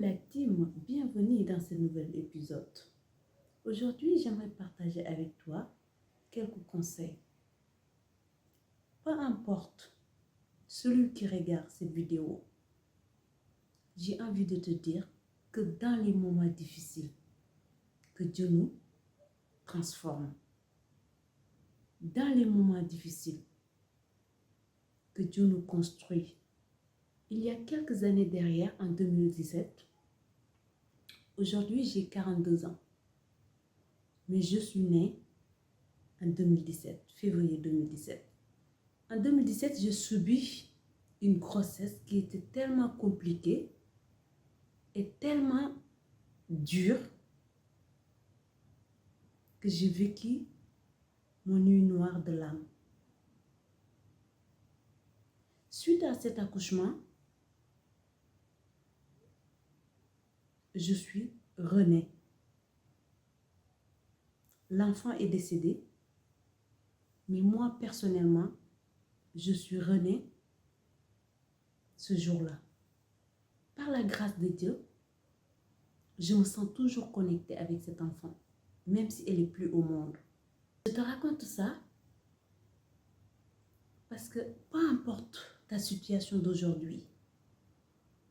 la team, bienvenue dans ce nouvel épisode. Aujourd'hui, j'aimerais partager avec toi quelques conseils. Peu importe celui qui regarde cette vidéo, j'ai envie de te dire que dans les moments difficiles, que Dieu nous transforme. Dans les moments difficiles, que Dieu nous construit. Il y a quelques années derrière, en 2017, aujourd'hui j'ai 42 ans, mais je suis née en 2017, février 2017. En 2017, j'ai subi une grossesse qui était tellement compliquée et tellement dure que j'ai vécu mon nuit noire de l'âme. Suite à cet accouchement, je suis renée. L'enfant est décédé, mais moi personnellement, je suis renée ce jour-là. Par la grâce de Dieu, je me sens toujours connectée avec cet enfant, même si elle n'est plus au monde. Je te raconte ça parce que peu importe ta situation d'aujourd'hui,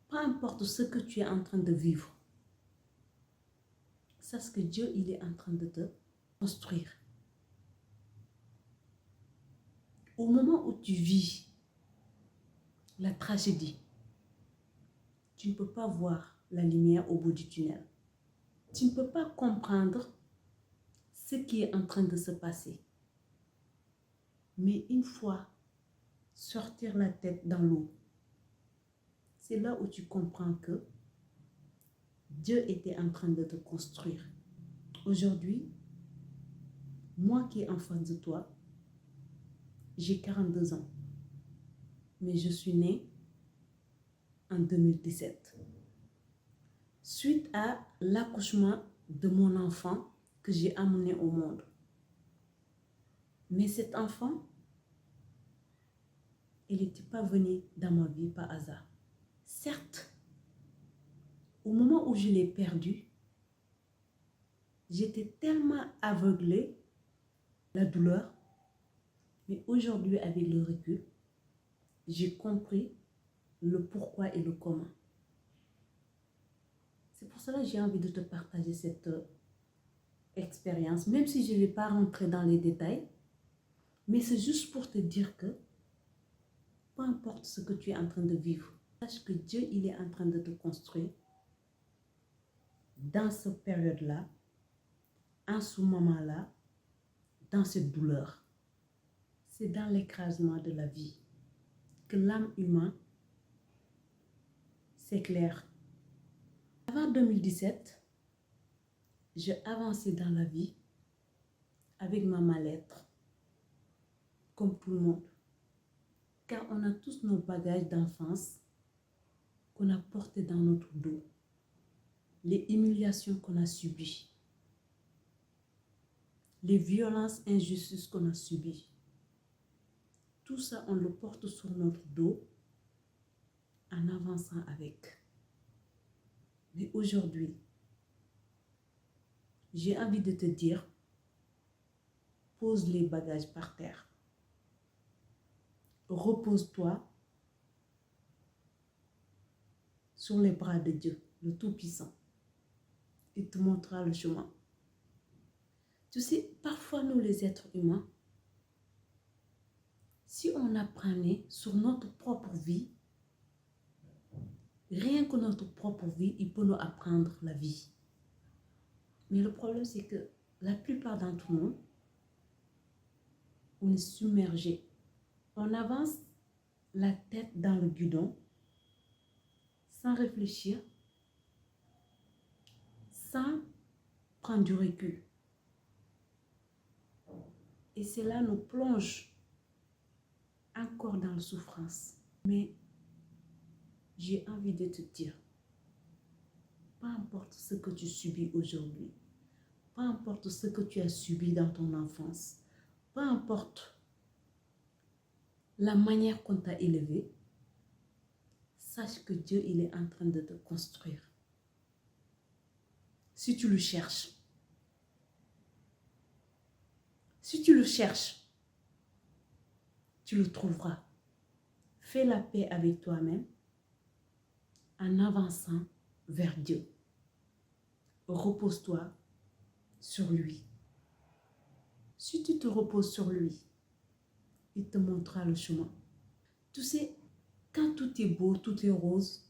peu importe ce que tu es en train de vivre, sache que Dieu, il est en train de te construire. Au moment où tu vis la tragédie, tu ne peux pas voir la lumière au bout du tunnel. Tu ne peux pas comprendre ce qui est en train de se passer. Mais une fois sortir la tête dans l'eau, c'est là où tu comprends que Dieu était en train de te construire. Aujourd'hui, moi qui est en face de toi, j'ai 42 ans, mais je suis née en 2017. Suite à l'accouchement de mon enfant que j'ai amené au monde. Mais cet enfant, il n'était pas venu dans ma vie par hasard. Certes, au moment où je l'ai perdu, j'étais tellement aveuglée, la douleur, mais aujourd'hui, avec le recul, j'ai compris le pourquoi et le comment. C'est pour cela que j'ai envie de te partager cette expérience, même si je ne vais pas rentrer dans les détails, mais c'est juste pour te dire que peu importe ce que tu es en train de vivre, sache que Dieu, il est en train de te construire dans cette période-là, en ce moment-là, dans cette douleur. C'est dans l'écrasement de la vie que l'âme humaine s'éclaire. Avant 2017, j'ai avancé dans la vie avec ma mal-être, comme tout le monde. Car on a tous nos bagages d'enfance qu'on a portés dans notre dos. Les humiliations qu'on a subies. Les violences, injustices qu'on a subies. Tout ça, on le porte sur notre dos en avançant avec. Mais aujourd'hui, j'ai envie de te dire, pose les bagages par terre. Repose-toi sur les bras de Dieu, le Tout-Puissant. Il te montrera le chemin. Tu sais, parfois nous les êtres humains, si on apprenait sur notre propre vie, rien que notre propre vie, il peut nous apprendre la vie. Mais le problème, c'est que la plupart d'entre nous, on est submergé. On avance la tête dans le guidon, sans réfléchir, sans prendre du recul. Et cela nous plonge encore dans la souffrance. Mais j'ai envie de te dire, peu importe ce que tu subis aujourd'hui, peu importe ce que tu as subi dans ton enfance, peu importe la manière qu'on t'a élevé, sache que Dieu, il est en train de te construire. si tu le cherches. Si tu le cherches, tu le trouveras. Fais la paix avec toi-même en avançant vers Dieu. Repose-toi sur lui. Si tu te reposes sur lui, il te montrera le chemin. Tu sais, quand tout est beau, tout est rose,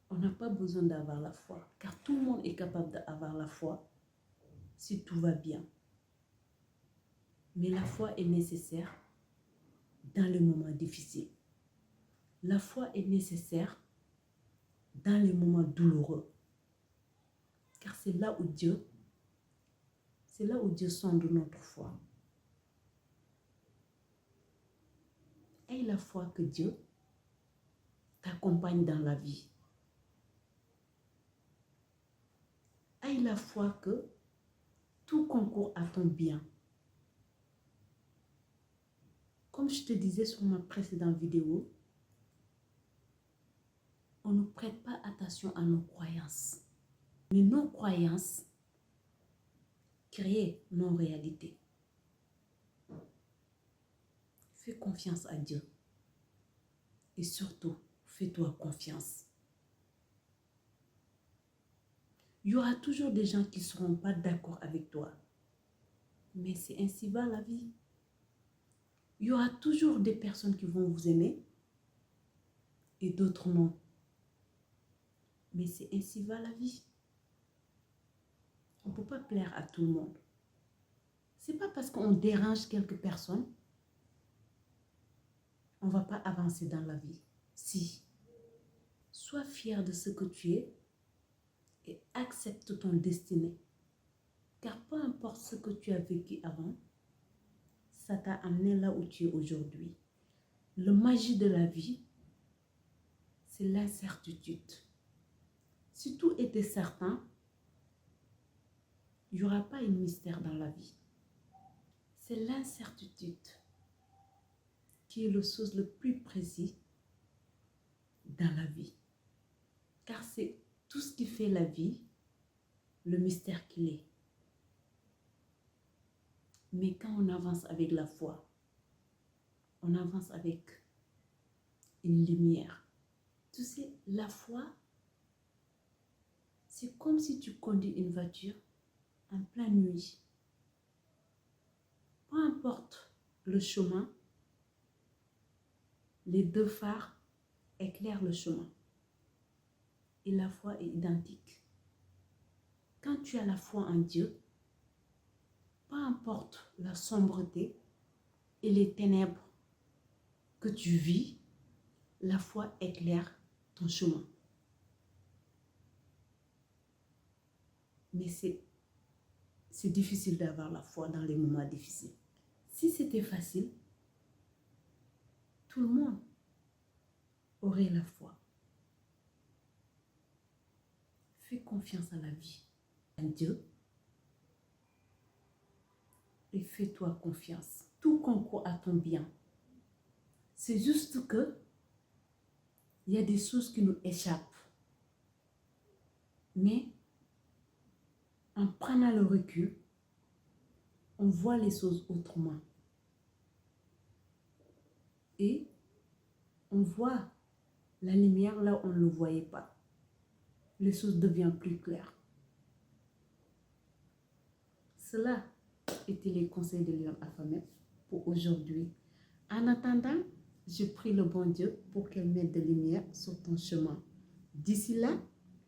on n'a pas besoin d'avoir la foi, car tout le monde est capable d'avoir la foi si tout va bien. Mais la foi est nécessaire dans les moments difficiles. La foi est nécessaire dans les moments douloureux, car c'est là où Dieu sonde notre foi. Aie la foi que Dieu t'accompagne dans la vie. Aie la foi que tout concourt à ton bien. Comme je te disais sur ma précédente vidéo, on ne prête pas attention à nos croyances. Mais nos croyances créent nos réalités. Fais confiance à Dieu. Et surtout, fais-toi confiance. Il y aura toujours des gens qui ne seront pas d'accord avec toi. Mais c'est ainsi va la vie. Il y aura toujours des personnes qui vont vous aimer et d'autres non. Mais c'est ainsi va la vie. On ne peut pas plaire à tout le monde. Ce n'est pas parce qu'on dérange quelques personnes on ne va pas avancer dans la vie. Si. Sois fier de ce que tu es et accepte ton destinée. Car peu importe ce que tu as vécu avant, ça t'a amené là où tu es aujourd'hui. La magie de la vie, c'est l'incertitude. Si tout était certain, il n'y aura pas de mystère dans la vie. C'est l'incertitude qui est la chose le plus précis dans la vie. Car c'est tout ce qui fait la vie, le mystère qu'il est. Mais quand on avance avec la foi, on avance avec une lumière. Tu sais, la foi, c'est comme si tu conduis une voiture en pleine nuit. Peu importe le chemin, les deux phares éclairent le chemin. Et la foi est identique. Quand tu as la foi en Dieu, peu importe la sombreté et les ténèbres que tu vis, la foi éclaire ton chemin. Mais c'est difficile d'avoir la foi dans les moments difficiles. Si c'était facile, tout le monde aurait la foi. Fais confiance à la vie, en Dieu, et fais-toi confiance. Tout concourt à ton bien. C'est juste que il y a des choses qui nous échappent. Mais en prenant le recul, on voit les choses autrement. Et on voit la lumière là où on ne le voyait pas. Les choses deviennent plus claires. Cela étaient les conseils de Lion Alphamet pour aujourd'hui. En attendant, je prie le bon Dieu pour qu'elle mette de lumière sur ton chemin. D'ici là,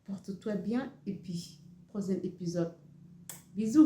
porte-toi bien et puis, prochain épisode. Bisous!